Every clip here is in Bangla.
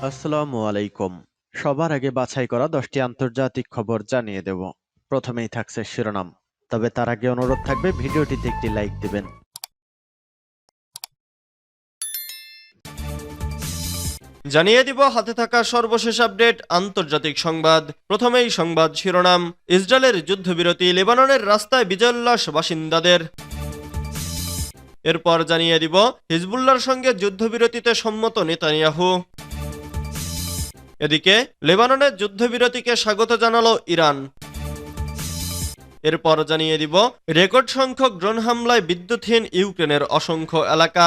আসসালামু আলাইকুম। সবার আগে বাছাই করা 10টি আন্তর্জাতিক খবর জানিয়ে দেব। প্রথমেই থাকছে শিরোনাম। তবে তার আগে অনুরোধ থাকবে ভিডিওটিতে একটি লাইক দিবেন। জানিয়ে দিব হাতে থাকা সর্বশেষ আপডেট আন্তর্জাতিক সংবাদ। প্রথমেই সংবাদ শিরোনাম। ইসরায়েলের যুদ্ধবিরতি, লেবাননের রাস্তায় বিজয়োল্লাস বাসিন্দাদের। এরপর জানিয়ে দিব হিজবুল্লাহর সঙ্গে যুদ্ধবিরতিতে সম্মত নেতানিয়াহু। এদিকে লেবাননের যুদ্ধবিরতিকে স্বাগত জানালো ইরান। এরপর জানিয়ে দিব রেকর্ড সংখ্যক ড্রোন হামলায় বিদ্যুৎহীন ইউক্রেনের অসংখ্য এলাকা।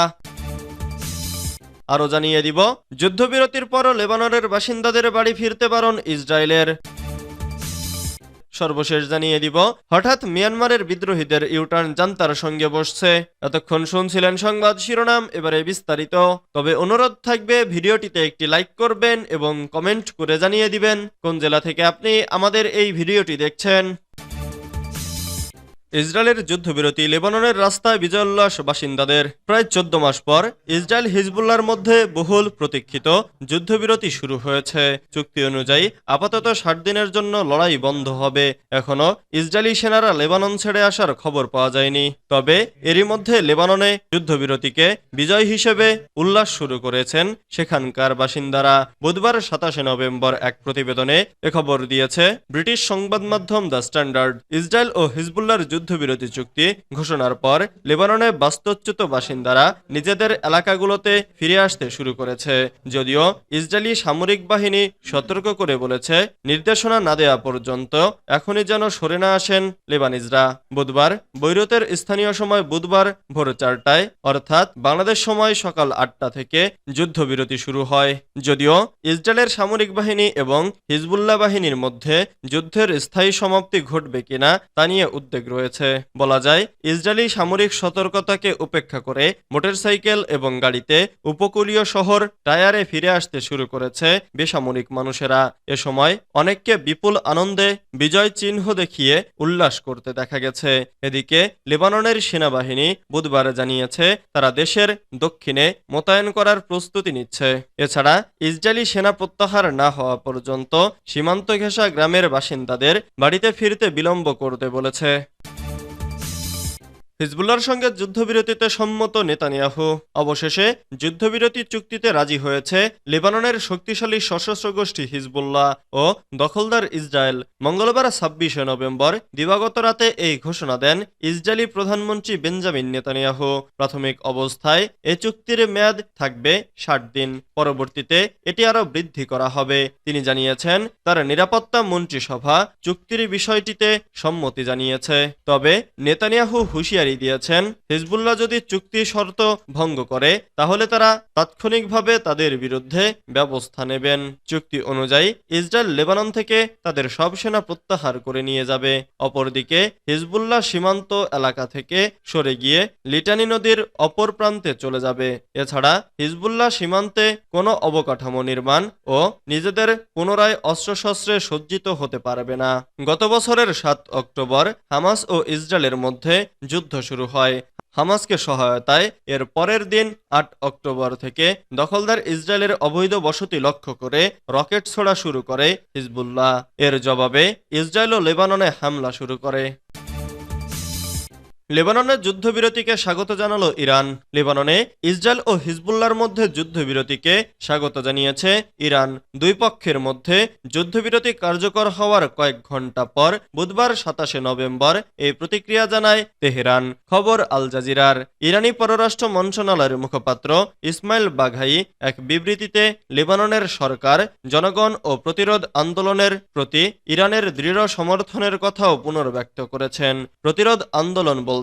আরও জানিয়ে দিব যুদ্ধবিরতির পরও লেবাননের বাসিন্দাদের বাড়ি ফিরতে বারণ ইসরায়েলের। সর্বশেষ জানিয়ে দিব হঠাৎ মিয়ানমারের বিদ্রোহীদের ইউটার্ন জান্তার সঙ্গে বসছে। এতক্ষণ শুনছিলেন সংবাদ শিরোনাম, এবারে বিস্তারিত। তবে অনুরোধ থাকবে ভিডিওটিতে একটি লাইক করবেন এবং কমেন্ট করে জানিয়ে দিবেন কোন জেলা থেকে আপনি আমাদের এই ভিডিওটি দেখছেন। ইসরায়েলের যুদ্ধবিরতি, লেবাননের রাস্তায় বিজয়োল্লাস বাসিন্দাদের। প্রায় 14 মাস পর ইসরায়েল হিজবুল্লাহর মধ্যে বহুল প্রতীক্ষিত যুদ্ধবিরতি শুরু হয়েছে। চুক্তি অনুযায়ী আপাতত 60 দিনের জন্য লড়াই বন্ধ হবে। এখনো ইসরায়েলি সেনারা লেবানন ছেড়ে আসার খবর পাওয়া যায়নি। তবে এরই মধ্যে লেবাননে যুদ্ধবিরতিকে বিজয় হিসেবে উল্লাস শুরু করেছেন সেখানকার বাসিন্দারা। বুধবার 27 নভেম্বর এক প্রতিবেদনে এ খবর দিয়েছে ব্রিটিশ সংবাদ মাধ্যম দ্য স্ট্যান্ডার্ড। ইসরায়েল ও হিজবুল্লাহর যুদ্ধবিরতি চুক্তি ঘোষণার পর লেবাননে বাস্তুচ্যুত বাসিন্দারা নিজেদের এলাকাগুলোতে ফিরে আসতে শুরু করেছে। যদিও ইসরায়েলি সামরিক বাহিনী সতর্ক করে বলেছে নির্দেশনা না দেওয়া পর্যন্ত এখনই যেন সরে না আসেন লেবানিজরা। বুধবার বৈরুতের স্থানীয় সময় বুধবার ভোর 4টায় অর্থাৎ বাংলাদেশ সময় সকাল 8টা থেকে যুদ্ধবিরতি শুরু হয়। যদিও ইসরায়েলের সামরিক বাহিনী এবং হিজবুল্লাহ বাহিনীর মধ্যে যুদ্ধের স্থায়ী সমাপ্তি ঘটবে কিনা তা নিয়ে উদ্বেগ রয়েছে। বলা যায় ইসরায়েলি সামরিক সতর্কতাকে উপেক্ষা করে মোটরসাইকেল এবং গাড়িতে উপকূলীয় শহর টায়ারে ফিরে আসতে শুরু করেছে বেসামরিক মানুষেরা। এ সময় অনেককে বিপুল আনন্দে বিজয় চিহ্ন দেখিয়ে উল্লাস করতে দেখা গেছে। এদিকে লেবাননের সেনাবাহিনী বুধবার জানিয়েছে তারা দেশের দক্ষিণে মোতায়েন করার প্রস্তুতি নিচ্ছে। এছাড়া ইসরায়েলি সেনা প্রত্যাহার না হওয়া পর্যন্ত সীমান্ত ঘেঁষা গ্রামের বাসিন্দাদের বাড়িতে ফিরতে বিলম্ব করতে বলেছে। হিজবুল্লাহর সঙ্গে যুদ্ধবিরতিতে সম্মত নেতানিয়াহু। অবশেষে যুদ্ধবিরতি চুক্তিতে রাজি হয়েছে লেবাননের শক্তিশালী সশস্ত্র গোষ্ঠী হিজবুল্লাহ ও দখলদার ইসরায়েল। মঙ্গলবার 26 নভেম্বর দিবাগত রাতে এই ঘোষণা দেন ইসরায়েলি প্রধানমন্ত্রী বেঞ্জামিন নেতানিয়াহু। প্রাথমিক অবস্থায় এ চুক্তির মেয়াদ থাকবে 60 দিন। পরবর্তীতে এটি আরও বৃদ্ধি করা হবে। তিনি জানিয়েছেন তার নিরাপত্তা মন্ত্রিসভা চুক্তির বিষয়টিতে সম্মতি জানিয়েছে। তবে নেতানিয়াহু হুঁশিয়ারি দিয়েছেন হিজবুল্লাহ যদি চুক্তি শর্ত ভঙ্গ করে তাহলে তারা তাৎক্ষণিকভাবে তাদের বিরুদ্ধে ব্যবস্থা নেবেন। চুক্তি অনুযায়ী ইসরায়েল লেবানন থেকে তাদের সব সেনা প্রত্যাহার করে নিয়ে যাবে। অপরদিকে হিজবুল্লাহ সীমান্ত এলাকা থেকে সরে গিয়ে লিটানি নদীর অপর প্রান্তে চলে যাবে। এছাড়া হিজবুল্লাহ সীমান্তে কোনো অবকাঠামো নির্মাণ ও নিজেদের পুনরায় অস্ত্রশস্ত্রে সজ্জিত হতে পারবে না। গত বছরের 7 অক্টোবর হামাস ও ইসরায়েলের মধ্যে যুদ্ধ শুরু হয়। হামাসকে সহায়তায় এর পরের দিন 8 অক্টোবর থেকে দখলদার ইসরায়েলের অবৈধ বসতি লক্ষ্য করে রকেট ছোড়া শুরু করে হিজবুল্লাহ। এর জবাবে ইসরায়েল ও লেবাননে হামলা শুরু করে। লেবাননের যুদ্ধবিরতিকে স্বাগত জানালো ইরান। লেবাননে ইসরায়েল ও হিজবুল্লাহর মধ্যে যুদ্ধবিরতিকে স্বাগত জানিয়েছে ইরান। দুই পক্ষের মধ্যে যুদ্ধবিরতি কার্যকর হওয়ার কয়েক ঘন্টা পর বুধবার 27 নভেম্বর এই প্রতিক্রিয়া জানায় তেহরান। খবর আল জাজিরার। ইরানি পররাষ্ট্র মন্ত্রণালয়ের মুখপাত্র ইসমাইল বাঘাই এক বিবৃতিতে লেবাননের সরকার, জনগণ ও প্রতিরোধ আন্দোলনের প্রতি ইরানের দৃঢ় সমর্থনের কথাও পুনর্ব্যক্ত করেছেন। প্রতিরোধ আন্দোলন বলতে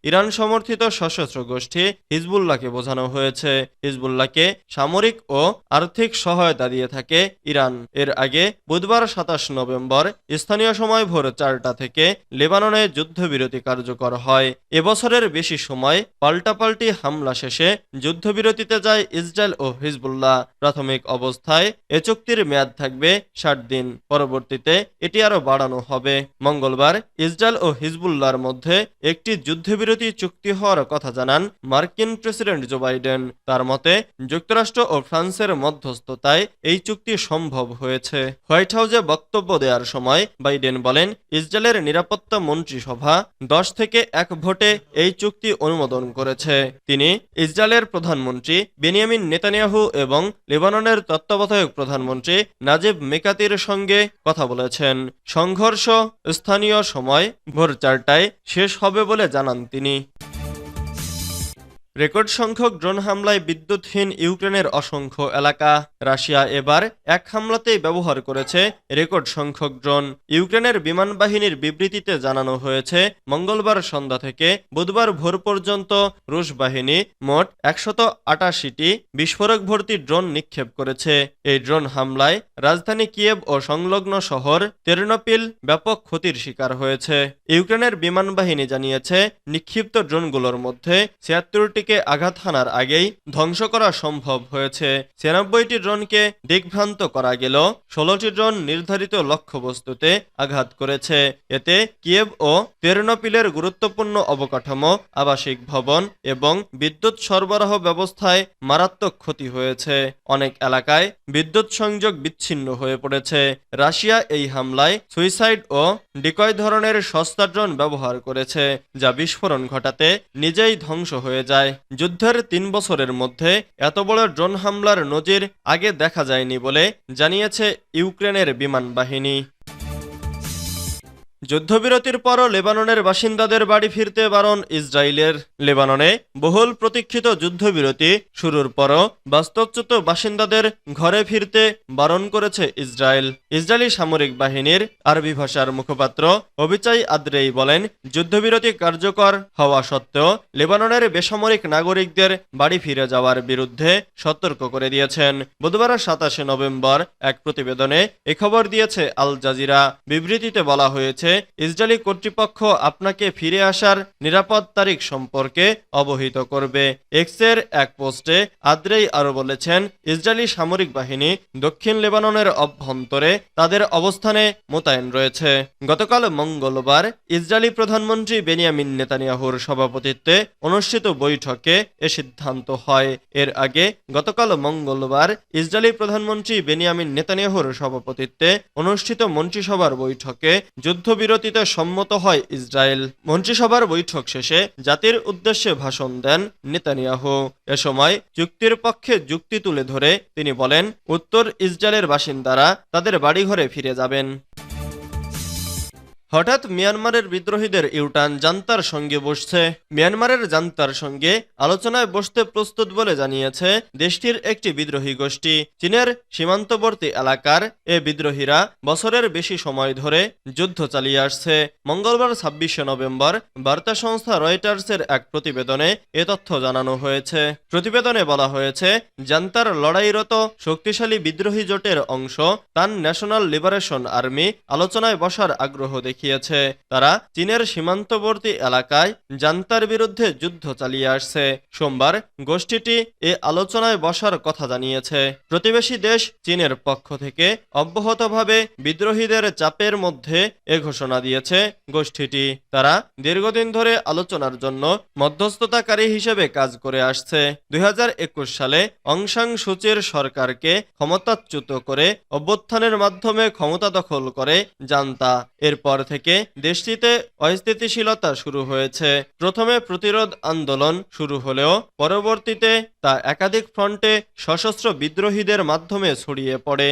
ইরান সমর্থিত সশস্ত্র গোষ্ঠী হিজবুল্লাহকে বোঝানো হয়েছে। হিজবুল্লাহকে সামরিক ও আর্থিক সহায়তা দিয়ে থাকে ইরান। এর আগে বুধবার 27 নভেম্বর স্থানীয় সময় ভোর 4টা থেকে লেবাননে যুদ্ধবিরতি কার্যকর হয়। এবছরের বেশি সময় পাল্টাপাল্টি হামলা শেষে যুদ্ধবিরতিতে যায় ইসরায়েল ও হিজবুল্লাহ। প্রাথমিক অবস্থায় এ চুক্তির মেয়াদ থাকবে 60 দিন। পরবর্তীতে এটি আরও বাড়ানো হবে। মঙ্গলবার ইসরায়েল ও হিজবুল্লাহর মধ্যে একটি যুদ্ধবিরতি চুক্তি হওয়ার কথা জানান মার্কিন প্রেসিডেন্ট জো বাইডেন। তার মতে যুক্তরাষ্ট্র ও ফ্রান্সের মধ্যস্থতায় এই চুক্তি সম্ভব হয়েছে। হোয়াইট হাউসে বক্তব্য দেওয়ার সময় বাইডেন বলেন, ইসরায়েলের নিরাপত্তা মন্ত্রিসভা 10 থেকে 1 ভোটে এই চুক্তি অনুমোদন করেছে। তিনি ইসরায়েলের প্রধানমন্ত্রী বেনিয়ামিন নেতানিয়াহু এবং লেবাননের তত্ত্বাবধায়ক প্রধানমন্ত্রী নাজিব মিকাতির সঙ্গে কথা বলেছেন। সংঘর্ষ স্থানীয় সময় ভোর 4টায় শেষ হবে বলে জানান তিনি। রেকর্ড সংখ্যক ড্রোন হামলায় বিদ্যুৎহীন ইউক্রেনের অসংখ্য এলাকা। রাশিয়া এবার এক হামলাতেই ব্যবহার করেছে রেকর্ড সংখ্যক ড্রোন। ইউক্রেনের বিমান বাহিনীর বিবৃতিতে জানানো হয়েছে, মঙ্গলবার সন্ধ্যা থেকে বুধবার ভোর পর্যন্ত রুশ বাহিনী মোট 188টি বিস্ফোরক ভর্তি ড্রোন নিক্ষেপ করেছে। এই ড্রোন হামলায় রাজধানী কিয়েভ ও সংলগ্ন শহর তেরনোপিল ব্যাপক ক্ষতির শিকার হয়েছে। ইউক্রেনের বিমান বাহিনী জানিয়েছে, নিক্ষিপ্ত ড্রোনগুলোর মধ্যে 76টি আঘাত হানার আগেই ধ্বংস করা সম্ভব হয়েছে। 96টি ড্রোনকে দিকভ্রান্ত করা গেল, 16টি ড্রোন নির্ধারিত লক্ষ্যবস্তুতে আঘাত করেছে। এতে কিয়েভ ও তেরনোপিলের গুরুত্বপূর্ণ অবকাঠামো, আবাসিক ভবন এবং বিদ্যুৎ সরবরাহ ব্যবস্থায় মারাত্মক ক্ষতি হয়েছে। অনেক এলাকায় বিদ্যুৎ সংযোগ বিচ্ছিন্ন হয়ে পড়েছে। রাশিয়া এই হামলায় সুইসাইড ও ডিকয় ধরনের সস্তা ড্রোন ব্যবহার করেছে, যা বিস্ফোরণ ঘটাতে নিজেই ধ্বংস হয়ে যায়। যুদ্ধের 3 বছরের মধ্যে এত বড় ড্রোন হামলার নজির আগে দেখা যায়নি বলে জানিয়েছে ইউক্রেনের বিমান বাহিনী। যুদ্ধবিরতির পরও লেবাননের বাসিন্দাদের বাড়ি ফিরতে বারণ ইসরায়েলের। লেবাননে বহুল প্রতীক্ষিত যুদ্ধবিরতি শুরুর পরও বাস্তুচ্যুত বাসিন্দাদের ঘরে ফিরতে বারণ করেছে ইসরায়েল। ইসরায়েলি সামরিক বাহিনীর আরবি ভাষার মুখপাত্র অবিচাই আদ্রেই বলেন, যুদ্ধবিরতি কার্যকর হওয়া সত্ত্বেও লেবাননের বেসামরিক নাগরিকদের বাড়ি ফিরে যাওয়ার বিরুদ্ধে সতর্ক করে দিয়েছেন। বুধবার 27 নভেম্বর এক প্রতিবেদনে এ খবর দিয়েছে আল জাজিরা। বিবৃতিতে বলা হয়েছে, ইসরায়েলি কর্তৃপক্ষ আপনাকে ফিরে আসার নিরাপদ তারিখ সম্পর্কে অবহিত করবে। এক্সের এক পোস্টে আদ্রেই আরও বলেছেন, ইসরায়েলি সামরিক বাহিনী দক্ষিণ লেবাননের অভ্যন্তরে তাদের অবস্থানে মোতায়েন রয়েছে। গতকাল মঙ্গলবার ইসরায়েলি প্রধানমন্ত্রী বেনিয়ামিন নেতানিয়াহুর সভাপতিত্বে অনুষ্ঠিত বৈঠকে এ সিদ্ধান্ত হয়। এর আগে গতকাল মঙ্গলবার ইসরায়েলি প্রধানমন্ত্রী বেনিয়ামিন নেতানিয়াহুর সভাপতিত্বে অনুষ্ঠিত মন্ত্রিসভার বৈঠকে যুদ্ধবিরতিতে সম্মত হয় ইসরায়েল। মন্ত্রিসভার বৈঠক শেষে জাতির উদ্দেশ্যে ভাষণ দেন নেতানিয়াহু। এ সময় চুক্তির পক্ষে যুক্তি তুলে ধরে তিনি বলেন, উত্তর ইসরায়েলের বাসিন্দারা তাদের বাড়িঘরে ফিরে যাবেন। হঠাৎ মিয়ানমারের বিদ্রোহীদের ইউটার্ন জান্তার সঙ্গে বসছে। মিয়ানমারের জান্তার সঙ্গে আলোচনায় বসতে প্রস্তুত বলে জানিয়েছে দেশটির একটি বিদ্রোহী গোষ্ঠী। চীনের সীমান্তবর্তী এলাকার এ বিদ্রোহীরা বছরের বেশি সময় ধরে যুদ্ধ চালিয়ে আসছে। মঙ্গলবার 26 নভেম্বর বার্তা সংস্থা রয়টার্সের এক প্রতিবেদনে এ তথ্য জানানো হয়েছে। প্রতিবেদনে বলা হয়েছে, জান্তার লড়াইরত শক্তিশালী বিদ্রোহী জোটের অংশ তান ন্যাশনাল লিবারেশন আর্মি আলোচনায় বসার আগ্রহ দেখিয়েছে। তারা চীনের সীমান্তবর্তী এলাকায় জান্তার বিরুদ্ধে যুদ্ধ চালিয়ে আসছে। সোমবার গোষ্ঠীটি এ আলোচনায় বসার কথা জানিয়েছে। প্রতিবেশী দেশ চীনের পক্ষ থেকে অব্যাহতভাবে বিদ্রোহীদের চাপের মধ্যে এ ঘোষণা দিয়েছে গোষ্ঠীটি। তারা দীর্ঘদিন ধরে আলোচনার জন্য মধ্যস্থতাকারী হিসেবে কাজ করে আসছে। 2021 সালে অং সান সুচির সরকারকে ক্ষমতাচ্যুত করে অভ্যুত্থানের মাধ্যমে ক্ষমতা দখল করে জান্তা। এরপর থেকে দেশটিতে অস্থিতিশীলতা শুরু হয়েছে। প্রথমে প্রতিরোধ আন্দোলন শুরু হলেও পরবর্তীতে তা একাধিক ফ্রন্টে সশস্ত্র বিদ্রোহীদের মাধ্যমে ছড়িয়ে পড়ে।